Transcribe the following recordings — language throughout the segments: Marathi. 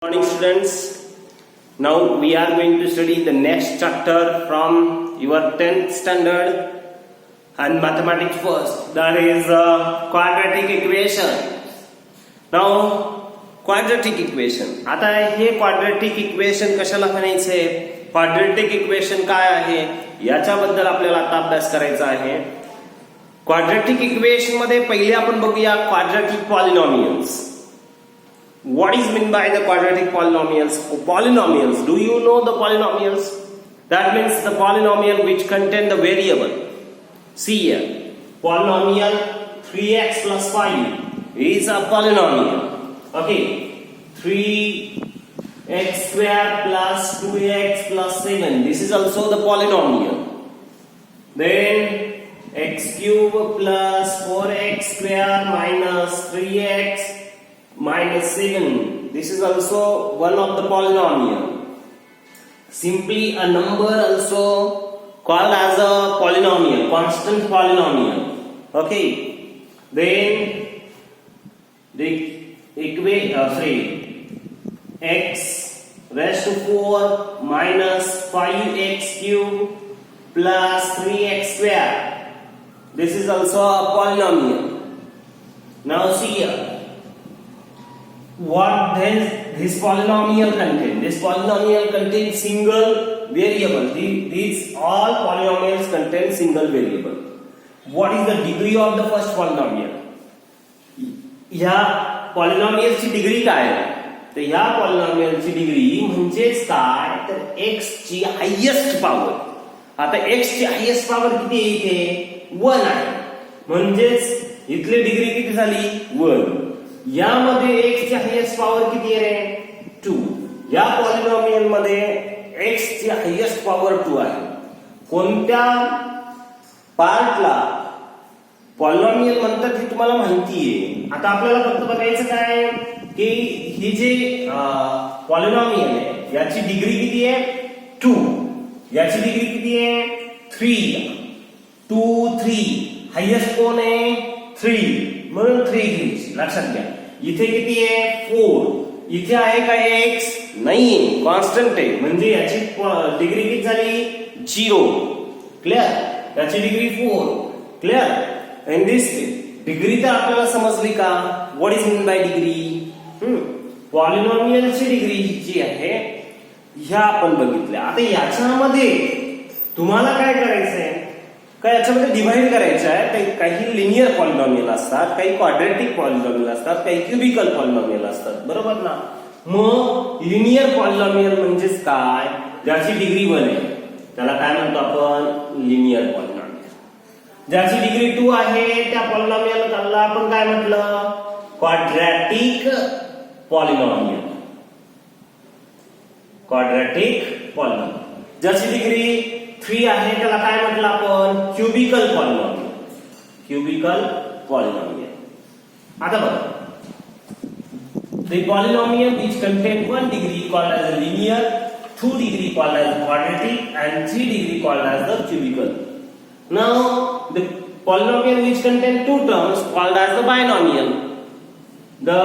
Morning students, now we are going to study the next chapter from your 10th standard and mathematics first, that is quadratic equation. Now quadratic equation, आता हे quadratic equation कशाला म्हणायचे, quadratic equation काय आहे याच्याबद्दल आपल्याला आता अभ्यास करायचा आहे. quadratic equation मध्ये पहिले आपण बघूया quadratic polynomials. What is meant by the quadratic polynomials? Polynomials. Do you know the polynomials? That means the polynomial which contain the variable. See here. Polynomial 3x plus 5 is a polynomial. Okay. 3x square plus 2x plus 7. This is also the polynomial. Then x cube plus 4x square minus 3x minus 7. This is also one of the polynomial. Simply a number also called as a polynomial, constant polynomial. Okay. Then the x raised to 4 minus 5x cube plus 3x square. This is also a polynomial. Now see here. What then this polynomial contain? This polynomial contains single variable. These all polynomials contain single variable. What is the degree of the first polynomial? ह्या polynomial ची डिग्री काय आहे? तर ह्या polynomial ची डिग्री म्हणजेच काय तर x ची हायेस्ट पॉवर. आता x ची हायेस्ट पॉवर किती येते 1 आहे. म्हणजेच इथली डिग्री किती झाली 1. यामध्ये x ची हायेस्ट पॉवर किती आहे 2. या पॉलिनॉमियल मध्ये x ची हायेस्ट पॉवर 2 आहे. कोणत्या पार्टला पॉलिनॉमियल म्हणतात हे तुम्हाला माहिती आहे. आता आपल्याला फक्त बघायचं काय की ही जे पॉलिनॉमियल आहे याची डिग्री किती आहे 2. याची डिग्री किती आहे 3. 2 3 हायेस्ट कोण आहे 3 म्हणून 3 घ्यायची. लक्षात घ्या इथे किती आहे 4. इथे आहे का x नाही कॉन्स्टंट आहे म्हणजे याची डिग्री किती झाली 0. क्लियर. याची degree 4. Clear. And this degree तर आपल्याला समजली का. What is mean by degree. पॉलिनॉमियलची डिग्री जी आहे ह्या आपण बघितल्या. आता याच्यामध्ये तुम्हाला काय करायचंय काय याच्यामध्ये डिव्हाइड करायचं आहे. काही लिनियर पॉलिनॉमियल असतात, काही क्वाड्रॅटिक पॉलिनॉमियल असतात, काही क्युबिकल पॉलिनॉमियल असतात. बरोबर ना. मग लिनियर पॉलिनॉमियल म्हणजेच काय ज्याची डिग्री 1 आहे त्याला काय म्हणतो आपण लिनियर पॉलिनॉमियल. ज्याची डिग्री 2 आहे त्या पॉलिनॉमियल त्याला आपण काय म्हटलं क्वाड्रॅटिक पॉलिनॉमियल. Quadratic polynomial. ज्याची डिग्री 3 आहे त्याला काय म्हटलं आपण क्युबिकल पॉलिनॉमियल. Cubical polynomial. आता बघा the polynomial which contain 1 degree called as a linear, 2 degree called as quadratic and 3 degree called as the cubical. Now the polynomial which contain 2 terms called as the binomial. The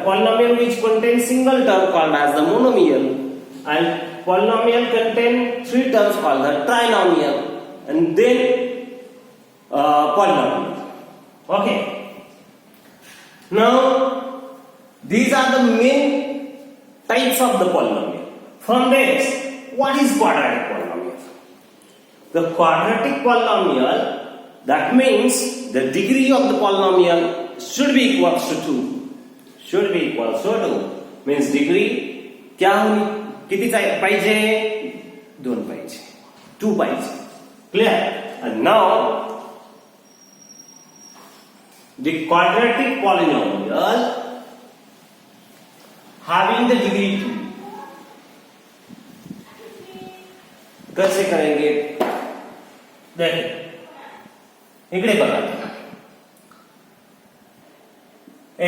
polynomial which contains single term called as the monomial, and polynomial contain 3 terms called the trinomial, and then polynomial. Okay. Now these are the main types of the polynomial. From this, what is quadratic polynomial? The quadratic polynomial, that means the degree of the polynomial should be equals to 2. Should be equals to 2 means degree क्या होगी किती पाहिजे 2 पाहिजे 2 पाहिजे. Clear. And now the quadratic polynomial having the degree 2 कैसे करेंगे देखिए इकडे बघा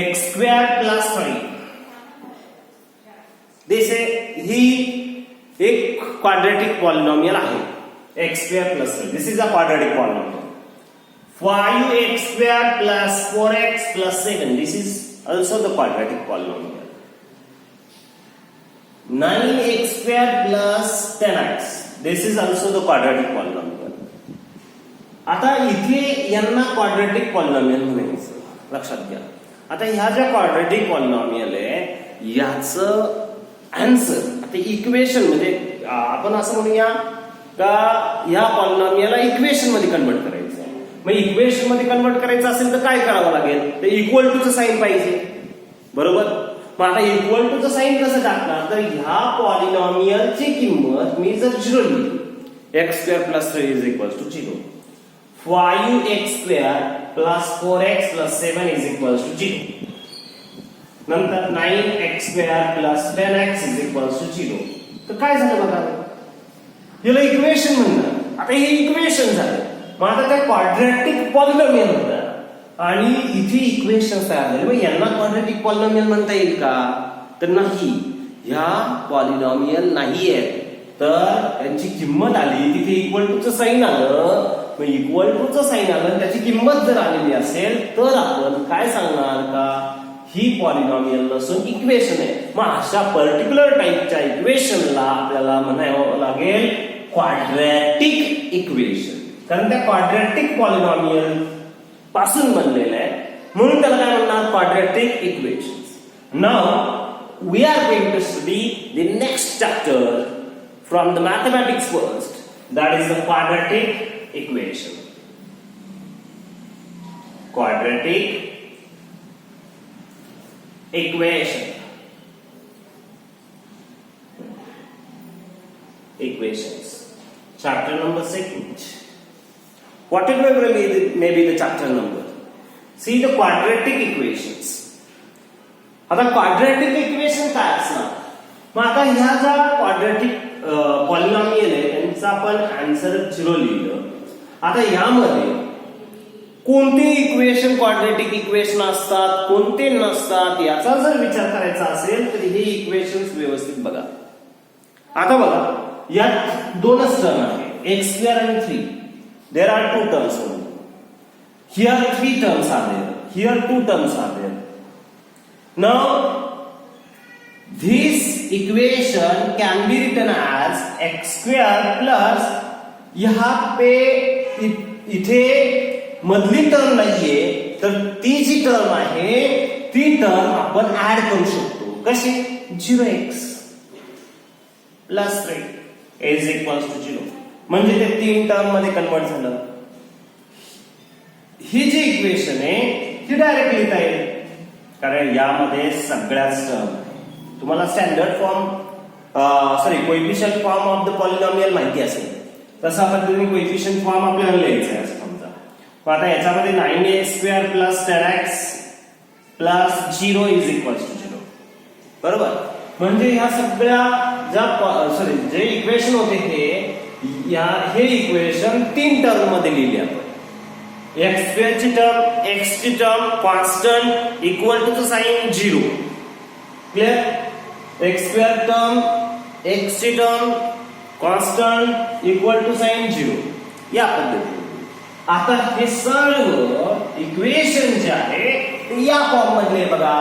x square plus 3 this he एक क्वाड्रॅटिक पॉलिनॉमियल आहे. x square plus 3 this is a quadratic polynomial. 5x square plus 4x plus 7 this is also the quadratic polynomial. 9x square plus 10x. This is also the quadratic polynomial. आता इथे यांना क्वाड्रॅटिक पॉलिनॉमियल म्हणायचं, लक्षात घ्या. आता ह्या ज्या क्वाड्रॅटिक पॉलिनॉमियल आहे याचं आन्सर आता इक्वेशन म्हणजे आपण असं म्हणूया का ह्या पॉलिनॉमियलला इक्वेशन मध्ये कन्वर्ट करायचं आहे. मग इक्वेशन मध्ये कन्वर्ट करायचं असेल तर काय करावं लागेल, तर इक्वल टूचं साईन पाहिजे, बरोबर. मग आता इक्वल टूचं साईन कसं टाकणार, तर ह्या पॉलिनॉमियलची किंमत मी जर 0 लिहिली, x square plus 3 is equals to 0. 5x square plus 4x plus 7 is equals to 0. नंतर 9x square plus 10x is equals to 0. तर काय झालं बघा, याला इक्वेशन म्हणणार. आता हे इक्वेशन झालं. मग आता त्या क्वाड्रॅटिक पॉलिनॉमियल होतं आणि इथे इक्वेशन तयार झाले. मग यांना क्वाड्रॅटिक पॉलिनॉमियल म्हणता येईल का, तर नाही. ह्या पॉलिनॉमियल नाही आहेत, तर यांची किंमत आली तिथे इक्वल टूचं साईन आलं. मग इक्वल टूचं साईन आलं त्याची किंमत जर आलेली असेल तर आपण काय सांगणार का ही पॉलिनॉमियल नसून इक्वेशन आहे. मग अशा पर्टिक्युलर टाइपच्या इक्वेशनला आपल्याला म्हणावं लागेल क्वाड्रॅटिक इक्वेशन, कारण त्या क्वाड्रॅटिक पॉलिनॉमियल पासून बनलेलं आहे, म्हणून त्याला काय म्हणणार, quadratic equations. Now we are going to study the next chapter from the mathematics first, that is the quadratic equation. Quadratic equation. Equations. Chapter number 6. Whatever may be the chapter number. See the quadratic equations. आता quadratic equation काय असणार? मग आता ह्या ज्या क्वाड्रॅटिक पॉलिनॉमियल आहे त्यांचा आपण आन्सर 0 लिहिलं. आता यामध्ये कोणते इक्वेशन क्वाड्रॅटिक इक्वेशन असतात, कोणते नसतात याचा जर विचार करायचा असेल तर हे इक्वेशन्स व्यवस्थित बघा. आता बघा यात दोनच टर्म आहे, x square आणि 3. There are 2 terms only. Here 3 terms are there. Here 2 terms are there. Now this equation can be written as x square plus यहाँ पे इथे मधली टर्म नाहीये तर ती जी टर्म आहे ती टर्म आपण ऍड करू शकतो. कशी, 0x plus 3 is equals to 0. म्हणजे ते 3 टर्म मध्ये कन्वर्ट झालं. ही जी इक्वेशन आहे ती डायरेक्ट लिहिता येईल कारण यामध्ये सगळ्याच टर्म तुम्हाला standard form coefficient form of the polynomial माहिती असेल तसा पद्धतीने कोएफिशिएंट फॉर्म आपल्याला लिहायचा आहे असं समजा. मग आता याच्यामध्ये 9x square plus 10x plus 0 is equals to 0, बरोबर. म्हणजे ह्या सगळ्या ज्या जे इक्वेशन होते हे इक्वेशन 3 टर्म मध्ये लिहिले आपण. x square ची टर्म, x ची टर्म कॉन्स्टंट इक्वल टू च sign 0, clear. x square term, x ची term constant equal to sign 0 या पद्धतीने. आता हे सर्व इक्वेशन जे आहे ते या फॉर्म मध्ये बघा,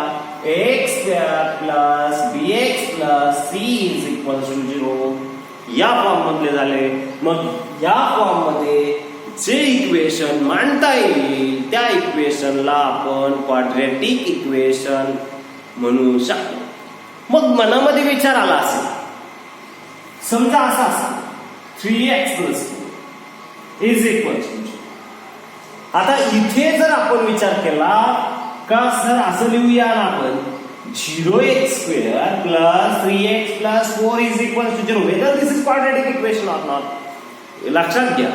x square plus bx plus c is equal to 0 या फॉर्म मधले झाले. मग या फॉर्म मध्ये जे इक्वेशन मांडता येईल त्या इक्वेशनला आपण क्वाड्रॅटिक इक्वेशन म्हणू शकतो. मग मनामध्ये विचार आला असेल, समजा असा असेल 3x plus 2 is equal to 0. आता इथे जर आपण विचार केला का सर असं लिहूया ना आपण 0x square plus 3x plus 4 is equal to 0, whether this is quadratic equation or not. लक्षात घ्या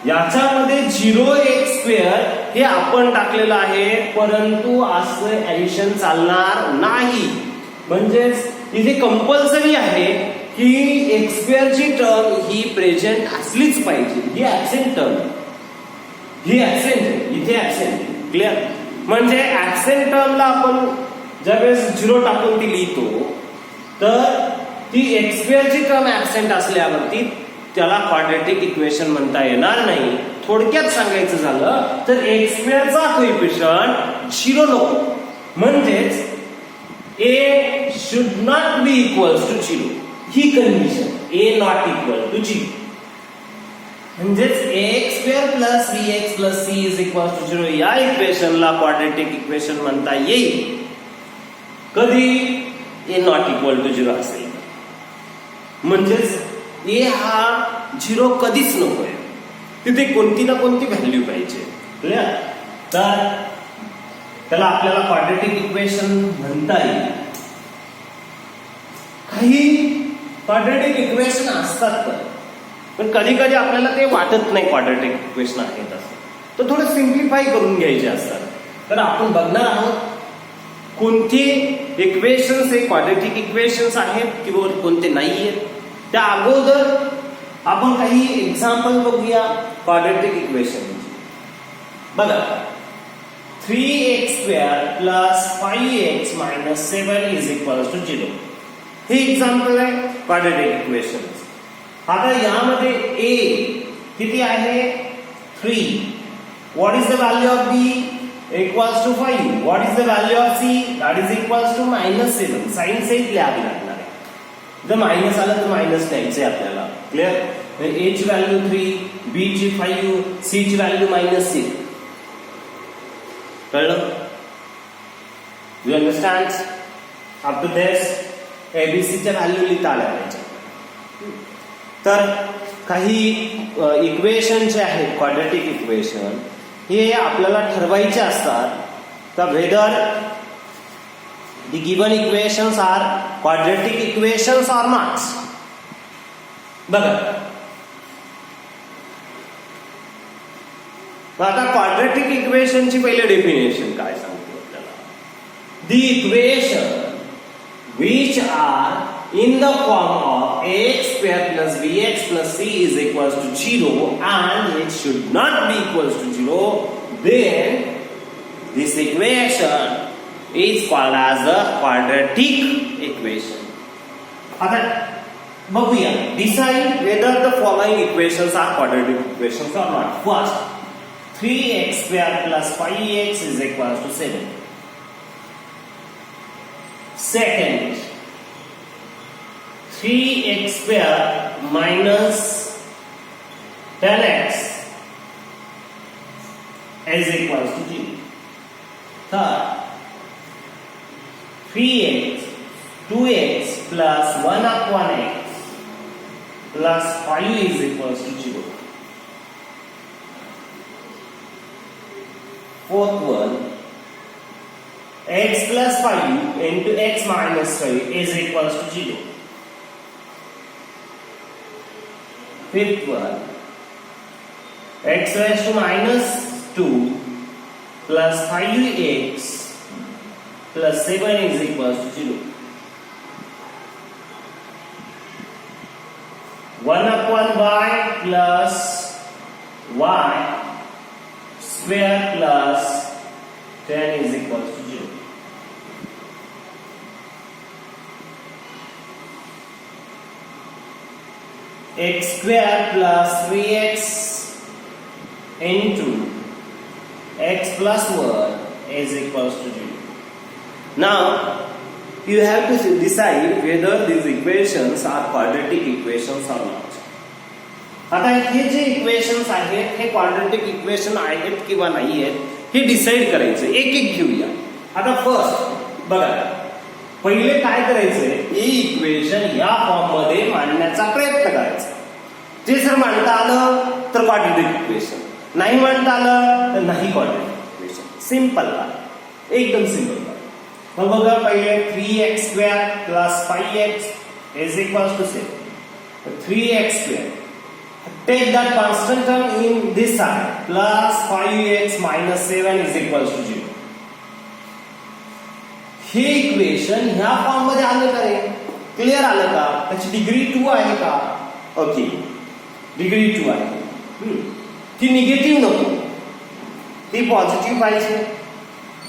याच्यामध्ये 0x square हे आपण टाकलेलं आहे परंतु असं ऍडिशन चालणार नाही. म्हणजेच इथे कंपल्सरी आहे की x square ची टर्म ही प्रेझेंट असलीच पाहिजे. ही ऍब्सेंट टर्म, ही ऍब्सेंट आहे, इथे ऍब्सेंट, क्लिअर. म्हणजे ऍब्सेंट टर्मला आपण ज्यावेळेस 0 टाकून ती लिहितो तर ती x square ची टर्म ऍब्सेंट असल्यावरती त्याला क्वाड्रॅटिक इक्वेशन म्हणता येणार नाही. थोडक्यात सांगायचं झालं तर x square चा कोएफिशिएंट 0 नको. म्हणजेच a should not be equals to 0. He condition a not equal to 0. म्हणजेच ax square plus bx plus c is equal to 0 या इक्वेशनला क्वाड्रेटिक इक्वेशन म्हणता येईल कधी a not equal to 0 असेल. म्हणजेच a हा 0 कधीच नकोय, तिथे कोणती ना कोणती व्हॅल्यू पाहिजे. क्लियर? तर त्याला आपल्याला क्वाड्रेटिक इक्वेशन म्हणता येईल. काही क्वाड्रेटिक इक्वेशन असतात पण कधी कधी आपल्याला ते वाटत नाही क्वाड्रेटिक इक्वेशन आहेत असं, तर थोडं सिम्प्लिफाय करून घ्यायचे असतात. तर आपण बघणार आहोत कोणते इक्वेशन्स हे क्वाड्रेटिक इक्वेशन्स आहेत किंवा कोणते नाही आहेत. त्या अगोदर आपण काही एक्झाम्पल बघूया क्वाड्रेटिक इक्वेशन. बघा 3x square plus 5x minus 7 is equals to 0. हे एक्झाम्पल आहे क्वाड्रेटिक इक्वेशन. आता यामध्ये a किती आहे 3. What is the value of b equals to 5. What is the value of c that is equals to -7. Sign सहित लिहावी लागणार आहे. जर मायनस आलं तर मायनस न्यायचे आपल्याला. क्लियर? a ची व्हॅल्यू 3, b ची 5, c ची व्हॅल्यू -6. कळलं? You understand? Up to this ABC च्या व्हॅल्यू लिहिता आल्या पाहिजे. तर काही इक्वेशन जे आहेत क्वाड्रेटिक इक्वेशन हे आपल्याला ठरवायचे असतात का whether the given equations are quadratic equations or not. बघा आता क्वाड्रेटिक इक्वेशनची पहिले डेफिनेशन काय सांगतो आपल्याला. The equation which are in the form of ax square plus bx plus c is equals to 0 and it should not be equals to 0, then this equation is called as a quadratic equation. आता बघूया decide whether the following equations are quadratic equations or not. First, 3x square plus 5x is equals to 7. Second, 3x square minus 10x is equals to 0. Third, 3x, 2x plus 1 upon x plus 5 is equals to 0. Fourth one, x plus 5 into x minus 5 is equals to 0. Fifth one, x raised to minus 2 plus 5x plus 7 is equals to 0. 1 upon y plus y square plus 10 is equals to 0. X square plus 3x into x plus 1 is equals to 0. Now you have to decide whether these equations are quadratic equations or not. आता हे जे इक्वेशन्स आहेत हे क्वाड्रेटिक इक्वेशन आहेत किंवा नाही आहेत हे डिसाइड करायचं. एक एक घेऊया. आता फर्स्ट बघा पहिले काय करायचंय, हे इक्वेशन या फॉर्म मध्ये मांडण्याचा प्रयत्न करायचा. जे जर मांडता आलं तर क्वाड्रेटिक इक्वेशन, नाही मांडता आलं तर नाही क्वाड्रेटिक इक्वेशन. सिंपल आहे, एकदम सिंपल. मग बघा पहिले 3x square plus 5x is equals to 7. 3x square, take that constant term in this side, plus 5x minus 7 is equals to 0. हे इक्वेशन ह्या फॉर्म मध्ये आलं का रे? क्लियर आलं का? त्याची डिग्री 2 आहे का? ओके, डिग्री 2 आहे. ती निगेटिव्ह नको, ती पॉझिटिव्ह पाहिजे.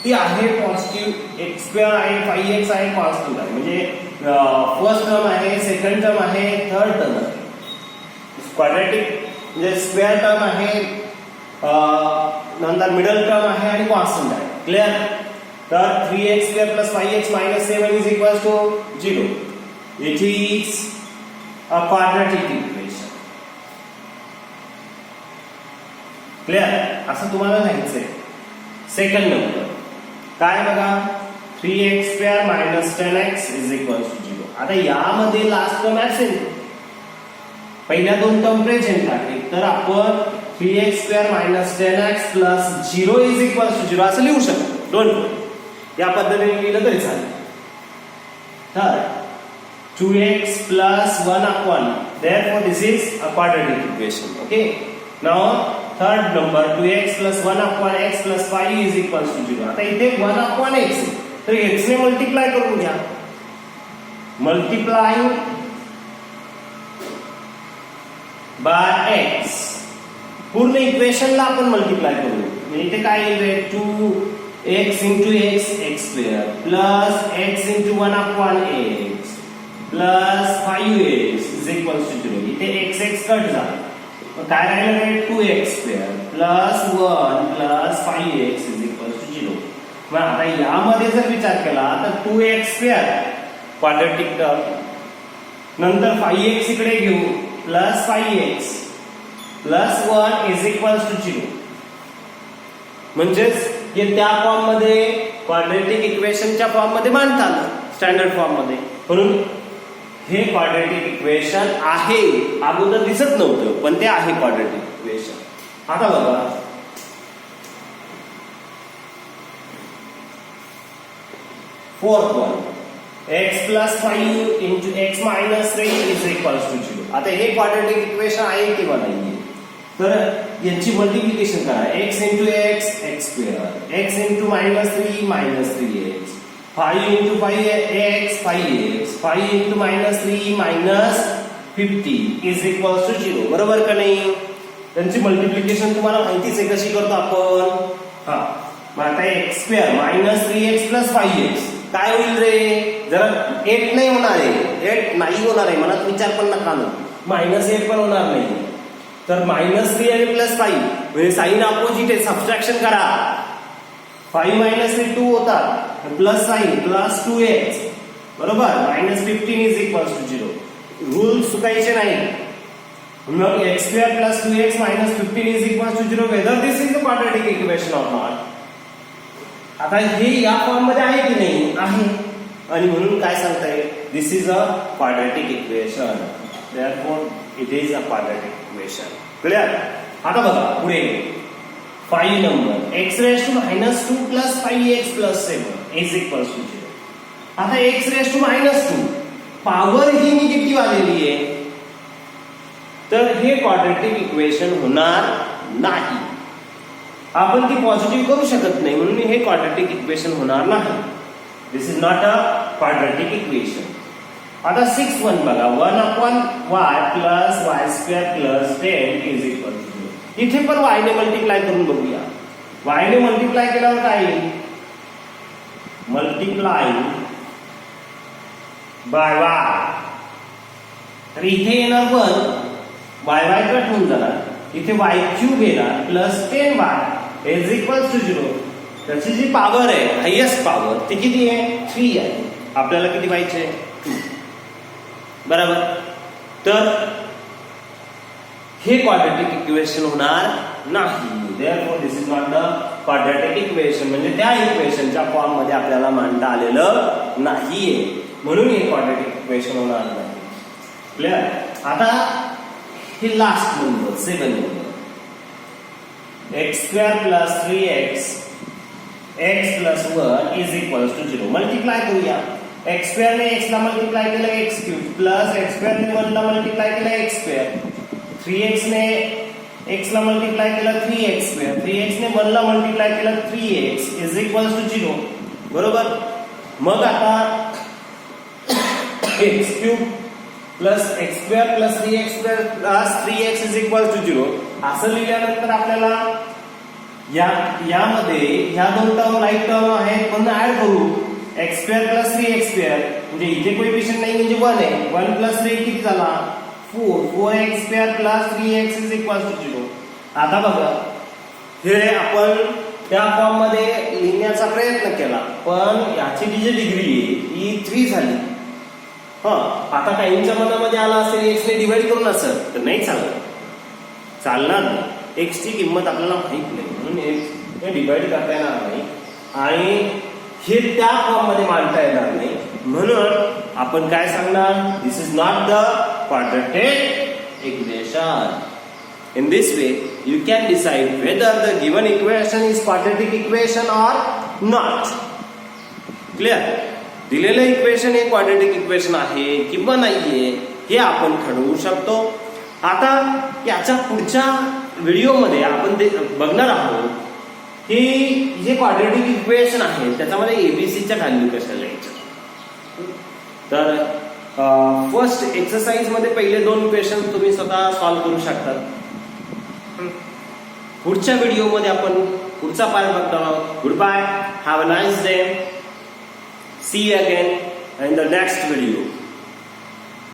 ती आहे पॉझिटिव्ह. एक्स स्क्वेअर आहे, 5x आहे, पॉझिटिव्ह आहे. म्हणजे फर्स्ट टर्म आहे, सेकंड टर्म आहे, थर्ड टर्म आहे. क्वाड्रेटिक म्हणजे स्क्वेअर टर्म आहे, नंतर मिडल टर्म आहे आणि कॉन्स्टंट आहे. क्लियर? तर 3x square plus 5x minus 7 is equals to 0. It is a quadratic equation. Clear? असं तुम्हाला सांगितलंय. सेकंड नंबर काय बघा, 3x square minus 10x is equals to 0. आता यामध्ये लास्ट टर्म ऍब्सेंट, पहिल्या दोन टर्म प्रेझेंट आहे, तर आपण 3x square minus 10x plus 0 is equals to 0 असं लिहू शकतो. डोंट वरी, या पद्धतीने लिहिलं तरी चालेल. तर 2x plus 1 upon, therefore this is a quadratic equation. Okay, now third number 2x plus 1 upon x plus 5 is equals to 0. आता इथे 1 upon x, तर x ने मल्टिप्लाय करून घ्या. मल्टिप्लाय बाय x, पूर्ण इक्वेशनला आपण मल्टिप्लाय करू. इथे काय येईल, 2x into x x square plus x into 1 upon x plus 5x is equals to 0. इथे x x कट झाला, काय राहिलं, 2x square plus 1 plus 5x is equals to 0. मग आता यामध्ये जर विचार केला तर 2x square क्वाड्रॅटिक टर्म, नंतर 5x इकडे घेऊ plus 5x plus 1 is equals to 0. म्हणजेच हे त्या फॉर्म मध्ये क्वाड्रॅटिक इक्वेशनच्या फॉर्म मध्ये मांडता आलं, स्टँडर्ड फॉर्म मध्ये. म्हणून हे क्वाड्रॅटिक इक्वेशन आहे, अगोदर दिसत नव्हतं पण ते आहे क्वाड्रॅटिक इक्वेशन. आता बघा, fourth one, x plus 5 into x minus 3 is equals to 0. आता हे क्वाड्रॅटिक इक्वेशन आहे किंवा नाहीये, तर यांची मल्टिप्लिकेशन करा. x into x x square, x into minus 3 minus 3x, 5 into 5x 5x, 5 into minus 3 minus 50 is equals to 0. बरोबर का नाही? त्यांची मल्टिप्लिकेशन तुम्हाला माहितीच आहे कशी करतो आपण. हा, मग आता x square minus 3x plus 5x काय होईल रे, जरा 8 नाही होणार आहे, 8 नाही होणार आहे, मनात विचार पण नका ना, -8 पण होणार नाही. तर -3 आणि +5 म्हणजे साइन अपोजिट आहे, सबट्रॅक्शन करा. 5 minus 3 2 होतात, प्लस साइन प्लस 2x, बरोबर, -15 is equals to 0. रूल चुकायचे नाही. मग x square plus 2x minus 15 is equals to 0, whether this is the quadratic equation or not. आता हे या फॉर्म मध्ये आहे की नाही, आहे, आणि म्हणून काय सांगताय, this is a quadratic equation, therefore it is a quadratic equation. Clear? आता बघा पुढे 5 number, x raised to -2 plus 5x plus 7 is equals to 0. आता x raised to -2 power he negative आलेली आहे, तर हे क्वाड्रॅटिक इक्वेशन होणार नाही. आपण ती पॉझिटिव्ह करू शकत नाही, म्हणून हे क्वाड्रॅटिक इक्वेशन होणार नाही. This is not a quadratic equation. आता 6 1 बघा, 1 upon y plus y square plus 10 is equal to 0. इथे पण y ने मल्टिप्लाय करून बघूया. y ने मल्टिप्लाय केल्यावर काय येईल, मल्टिप्लाय बाय y, तर इथे येणार 1, y कट होऊन जाणार, इथे y³ येणार plus 10y is equals to 0. त्याची जी पॉवर आहे, हायेस्ट पॉवर, ती किती आहे, 3 आहे. आपल्याला किती पाहिजे, 2. बरोबर. तर हे क्वाड्रॅटिक इक्वेशन होणार नाही. Therefore this is not the quadratic equation, म्हणजे त्या इक्वेशनच्या फॉर्म मध्ये आपल्याला मांडता आलेलं नाहीये, म्हणून हे क्वाड्रॅटिक इक्वेशन होणार नाही. क्लियर? आता हे last number 7 number, x square plus 3x x plus 1 is equals to 0. Multiply करूया. x square ने x ला मल्टिप्लाय केलं x cube plus x square ने 1 ला मल्टिप्लाय केलं x square, 3x ने x ला मल्टिप्लाय केलं 3x square, 3x ने 1 ला मल्टिप्लाय केलं 3x is equals to 0. बरोबर. मग आता x cube plus x square plus 3x square plus 3x is equals to 0 असं लिहिल्यानंतर आपल्याला यामध्ये ह्या दोन टर्म लाईक टर्म आहेत म्हणून ऍड करू. x square plus 3x square म्हणजे इथे कोएफिशियंट नाही म्हणजे 1 आहे, 1 plus 3 किती झाला, 4, 4x square plus 3x is equals to 0. आता बघा, हे आपण त्या फॉर्म मध्ये लिहिण्याचा प्रयत्न केला, पण याची जी डिग्री आहे ही 3 झाली. आता काहींच्या मनामध्ये आला असेल एक्स ने डिवाइड करून असेल तर नाही चालणार नाही. एक्स ची किंमत आपल्याला माहित नाही म्हणून एक्स ने डिवाइड करता येणार नाही आणि हे त्या फॉर्म मध्ये मांडता येणार नाही. म्हणून आपण काय सांगणार, this is not the quadratic equation. In this way, you can decide whether the given equation is quadratic equation or not. Clear? दिलेलं इक्वेशन हे क्वाड्रेटिक इक्वेशन आहे किंवा नाहीये हे आपण ठरवू शकतो. आता याच्या पुढच्या व्हिडिओमध्ये आपण बघणार आहोत की जे क्वाड्रेटिक इक्वेशन आहे त्याच्यामध्ये एबीसीच्या व्हॅल्यू कशा लिहायच्या. तर फर्स्ट एक्सरसाइज मध्ये पहिले 2 क्वेश्चन तुम्ही स्वतः सॉल्व्ह करू शकता. पुढच्या व्हिडिओमध्ये आपण पुढचा पार्ट बघणार आहोत. Good bye, have a nice day, see you again in the next video.